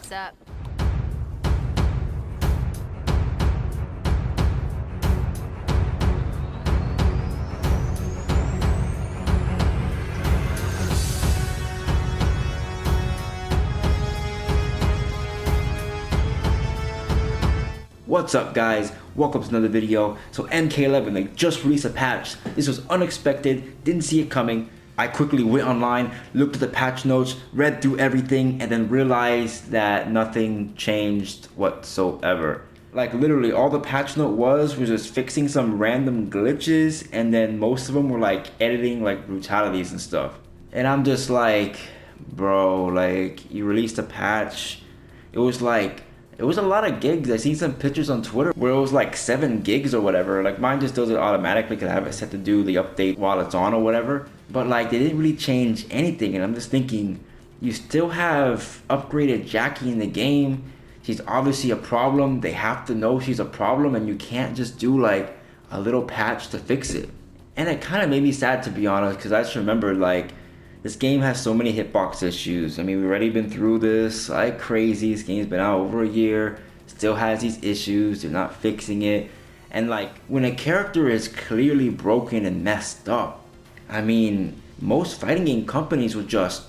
What's up? What's up guys, welcome to another video. So MK11, they just released a patch. This was unexpected, didn't see it coming. I quickly went online, looked at the patch notes, read through everything, and then realized that nothing changed whatsoever. Like literally all the patch note was just fixing some random glitches, and then most of them were like editing like brutalities and stuff. And I'm just like, bro, like you released a patch. It was a lot of gigs. I seen some pictures on Twitter where it was like 7 gigs or whatever. Like mine just does it automatically because I have it set to do the update while it's on or whatever. But like they didn't really change anything, and I'm just thinking, you still have upgraded Jacqui in the game. She's obviously a problem. They have to know she's a problem, and you can't just do like a little patch to fix it. And it kind of made me sad, to be honest, because I just remember like this game has so many hitbox issues. I mean, we've already been through this like crazy. This game's been out over a year, still has these issues. They're not fixing it. And like when a character is clearly broken and messed up, I mean, most fighting game companies would just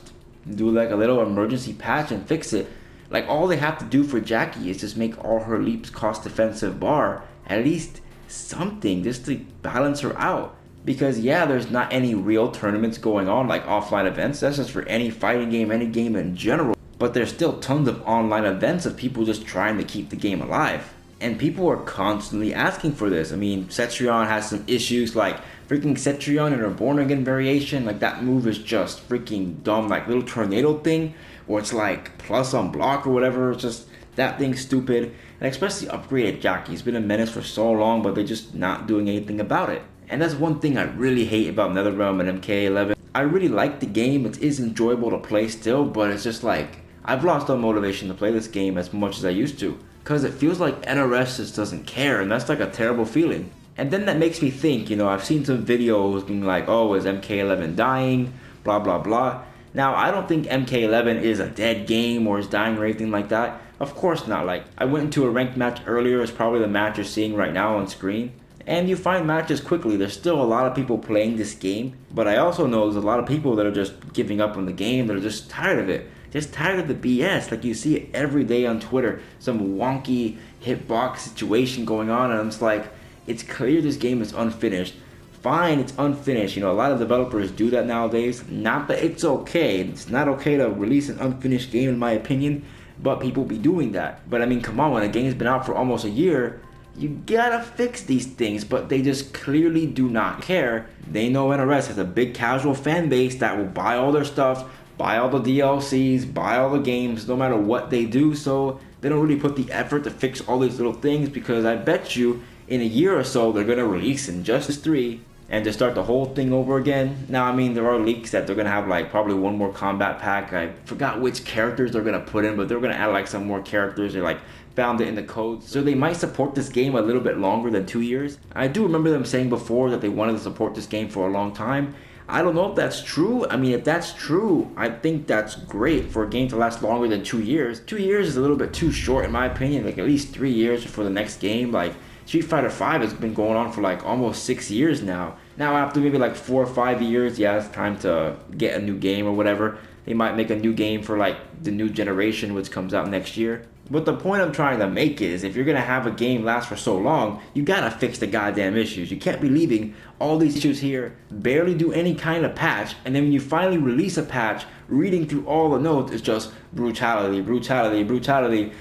do like a little emergency patch and fix it. Like all they have to do for Jacqui is just make all her leaps cost defensive bar, at least something just to balance her out. Because yeah, there's not any real tournaments going on like offline events. That's just for any fighting game, any game in general. But there's still tons of online events of people just trying to keep the game alive. And people are constantly asking for this. I mean, Cetrion has some issues, like freaking Cetrion in her Born Again variation. Like that move is just freaking dumb, like little tornado thing, where it's like plus on block or whatever. It's just, that thing's stupid. And especially upgraded Jacqui. It's been a menace for so long, but they're just not doing anything about it. And that's one thing I really hate about Netherrealm and MK11. I really like the game. It is enjoyable to play still, but it's just like I've lost all motivation to play this game as much as I used to, because it feels like NRS just doesn't care, and that's like a terrible feeling. And then that makes me think, you know, I've seen some videos being like, oh, is MK11 dying, blah blah blah. Now I don't think MK11 is a dead game or is dying or anything like that. Of course not. Like I went into a ranked match earlier. It's probably the match you're seeing right now on screen. And you find matches quickly. There's still a lot of people playing this game, but I also know there's a lot of people that are just giving up on the game, that are just tired of it. Just tired of the BS. Like you see it every day on Twitter, some wonky hitbox situation going on, and I'm just like, it's clear this game is unfinished. Fine, it's unfinished. You know, a lot of developers do that nowadays. Not that it's okay. It's not okay to release an unfinished game in my opinion, but people be doing that. But I mean, come on, when a game's been out for almost a year, you gotta fix these things, but they just clearly do not care. They know NRS has a big casual fan base that will buy all their stuff, buy all the DLCs, buy all the games, no matter what they do, so they don't really put the effort to fix all these little things, because I bet you in a year or so they're gonna release Injustice 3 and just start the whole thing over again. Now, I mean, there are leaks that they're gonna have like probably one more combat pack. I forgot which characters they're gonna put in, but they're gonna add like some more characters. They like found it in the code, so they might support this game a little bit longer than 2 years. I do remember them saying before that they wanted to support this game for a long time. I don't know if that's true. I mean, if that's true, I think that's great for a game to last longer than 2 years. 2 years is a little bit too short in my opinion. Like at least 3 years for the next game. Like Street Fighter V has been going on for like almost 6 years now. Now after maybe like 4 or 5 years, yeah, it's time to get a new game or whatever. They might make a new game for like the new generation, which comes out next year. But the point I'm trying to make is, if you're gonna have a game last for so long, you gotta fix the goddamn issues. You can't be leaving all these issues here, barely do any kind of patch, and then when you finally release a patch, reading through all the notes, it's just brutality, brutality, brutality,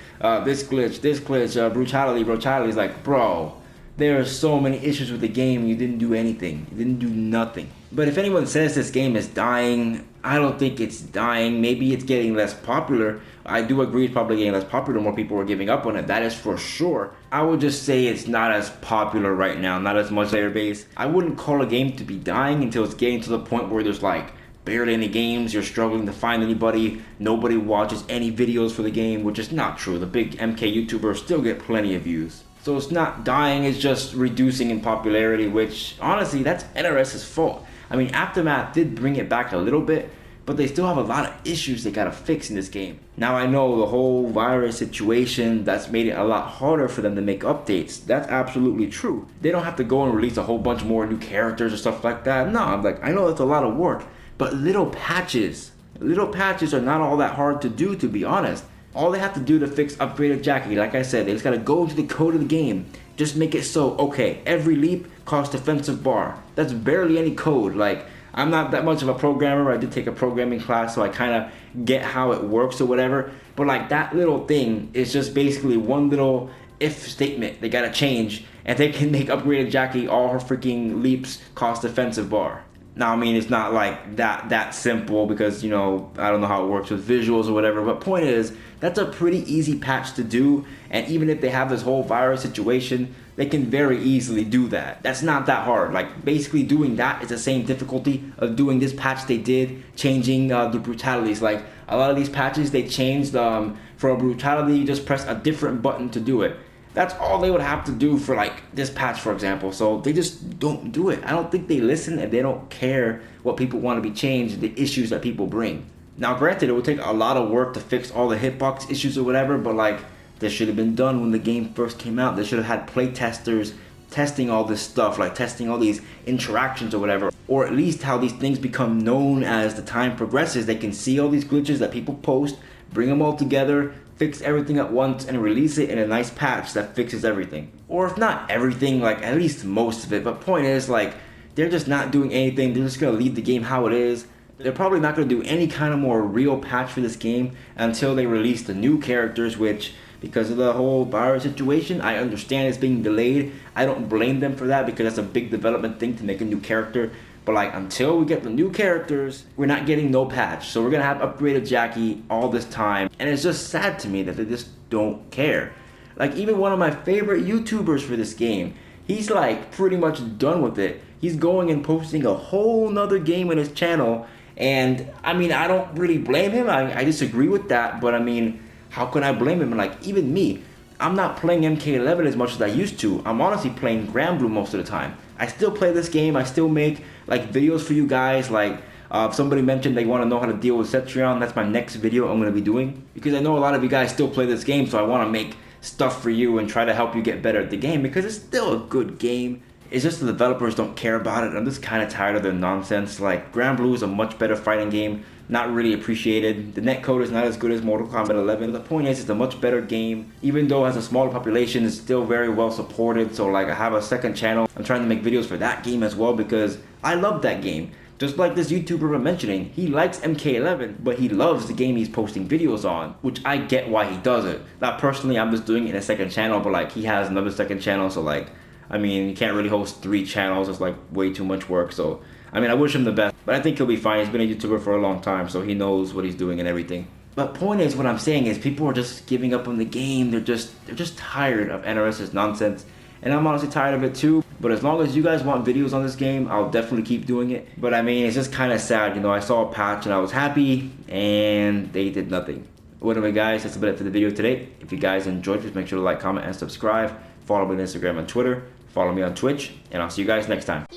this glitch, brutality, brutality. It's like, bro, there are so many issues with the game, you didn't do anything. You didn't do nothing. But if anyone says this game is dying, I don't think it's dying. Maybe it's getting less popular. I do agree it's probably getting less popular. More people are giving up on it. That is for sure. I would just say it's not as popular right now. Not as much player base. I wouldn't call a game to be dying until it's getting to the point where there's like barely any games. You're struggling to find anybody. Nobody watches any videos for the game, which is not true. The big MK YouTubers still get plenty of views. So it's not dying, it's just reducing in popularity, which honestly, that's NRS's fault. I mean, Aftermath did bring it back a little bit, but they still have a lot of issues they gotta fix in this game. Now I know the whole virus situation, that's made it a lot harder for them to make updates. That's absolutely true. They don't have to go and release a whole bunch more new characters or stuff like that. No, I know that's a lot of work, but little patches are not all that hard to do, to be honest. All they have to do to fix upgraded Jacqui, like I said, they just gotta go into the code of the game. Just make it so, okay, every leap costs defensive bar. That's barely any code. Like, I'm not that much of a programmer. I did take a programming class, so I kind of get how it works or whatever. But like, that little thing is just basically one little if statement they gotta change, and they can make upgraded Jacqui all her freaking leaps cost defensive bar. Now, I mean, it's not like that simple because, you know, I don't know how it works with visuals or whatever, but point is, that's a pretty easy patch to do, and even if they have this whole virus situation, they can very easily do that. That's not that hard. Like, basically doing that is the same difficulty of doing this patch they did, changing the brutalities. Like, a lot of these patches, they changed for a brutality, you just press a different button to do it. That's all they would have to do for like this patch, for example. So they just don't do it. I don't think they listen, and they don't care what people want to be changed, the issues that people bring. Now granted, it would take a lot of work to fix all the hitbox issues or whatever, but like, this should have been done when the game first came out. They should have had play testers testing all this stuff, like testing all these interactions or whatever, or at least how these things become known as the time progresses. They can see all these glitches that people post, bring them all together, fix everything at once, and release it in a nice patch that fixes everything. Or if not everything, like at least most of it. But point is, like, they're just not doing anything. They're just gonna leave the game how it is. They're probably not gonna do any kind of more real patch for this game until they release the new characters, which, because of the whole virus situation, I understand it's being delayed. I don't blame them for that, because that's a big development thing to make a new character. But like, until we get the new characters, we're not getting no patch. So we're gonna have upgraded Jacqui all this time. And it's just sad to me that they just don't care. Like, even one of my favorite YouTubers for this game, he's like pretty much done with it. He's going and posting a whole nother game on his channel. And I mean, I don't really blame him. I disagree with that. But I mean, how can I blame him? Like, even me, I'm not playing MK11 as much as I used to. I'm honestly playing Granblue most of the time. I still play this game. I still make like videos for you guys. Like, if somebody mentioned they want to know how to deal with Cetrion, that's my next video I'm going to be doing. Because I know a lot of you guys still play this game, so I want to make stuff for you and try to help you get better at the game, because it's still a good game. It's just the developers don't care about it. I'm just kind of tired of their nonsense. Like, Granblue is a much better fighting game, not really appreciated. The netcode is not as good as Mortal Kombat 11. The point is, it's a much better game. Even though it has a smaller population, it's still very well supported. So like, I have a second channel. I'm trying to make videos for that game as well, because I love that game. Just like this YouTuber I'm mentioning, he likes MK11, but he loves the game he's posting videos on, which I get why he does it. Now personally, I'm just doing it in a second channel, but like, he has another second channel, so like, I mean, you can't really host 3 channels. It's like way too much work. So, I mean, I wish him the best, but I think he'll be fine. He's been a YouTuber for a long time, so he knows what he's doing and everything. But point is, what I'm saying is, people are just giving up on the game. They're just tired of NRS's nonsense, and I'm honestly tired of it too. But as long as you guys want videos on this game, I'll definitely keep doing it. But I mean, it's just kind of sad, you know. I saw a patch and I was happy, and they did nothing. Well, anyway, guys, that's about it for the video today. If you guys enjoyed, please make sure to like, comment, and subscribe. Follow me on Instagram and Twitter. Follow me on Twitch, and I'll see you guys next time.